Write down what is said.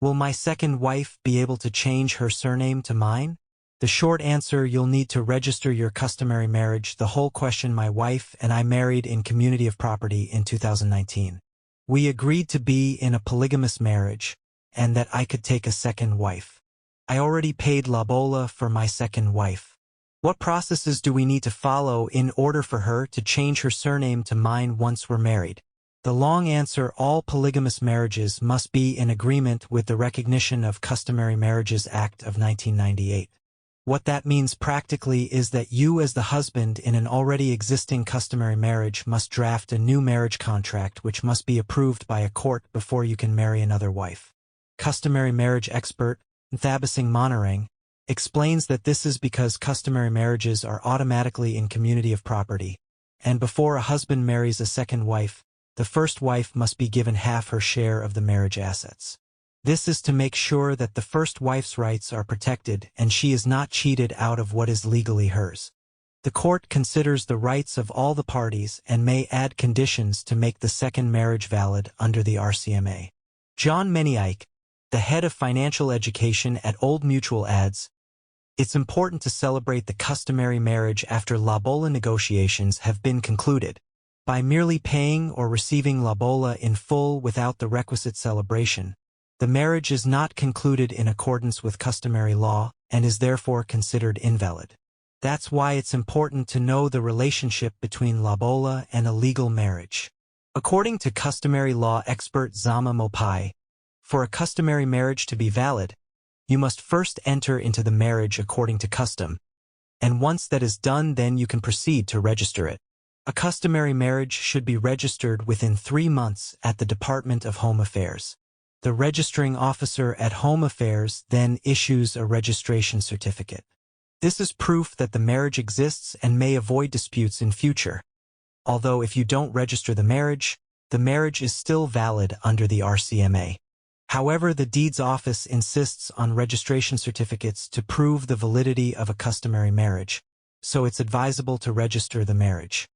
Will my second wife be able to change her surname to mine? The short answer: you'll need to register your customary marriage. The whole question: my wife and I married in community of property in 2019. We agreed to be in a polygamous marriage, and that I could take a second wife. I already paid lobola for my second wife. What processes do we need to follow in order for her to change her surname to mine once we're married? The long answer: all polygamous marriages must be in agreement with the Recognition of Customary Marriages Act of 1998. What that means practically is that you, as the husband in an already existing customary marriage, must draft a new marriage contract which must be approved by a court before you can marry another wife. Customary marriage expert Nthabiseng Monareng explains that this is because customary marriages are automatically in community of property, and before a husband marries a second wife, the first wife must be given half her share of the marriage assets. This is to make sure that the first wife's rights are protected and she is not cheated out of what is legally hers. The court considers the rights of all the parties and may add conditions to make the second marriage valid under the RCMA. John Meniike, the head of financial education at Old Mutual, adds, "It's important to celebrate the customary marriage after lobola negotiations have been concluded. By merely paying or receiving lobola in full without the requisite celebration, the marriage is not concluded in accordance with customary law and is therefore considered invalid. That's why it's important to know the relationship between lobola and a legal marriage." According to customary law expert Zama Mopai, for a customary marriage to be valid, you must first enter into the marriage according to custom, and once that is done, then you can proceed to register it. A customary marriage should be registered within 3 months at the Department of Home Affairs. The registering officer at Home Affairs then issues a registration certificate. This is proof that the marriage exists and may avoid disputes in future. Although if you don't register the marriage is still valid under the RCMA. However, the deeds office insists on registration certificates to prove the validity of a customary marriage, so it's advisable to register the marriage.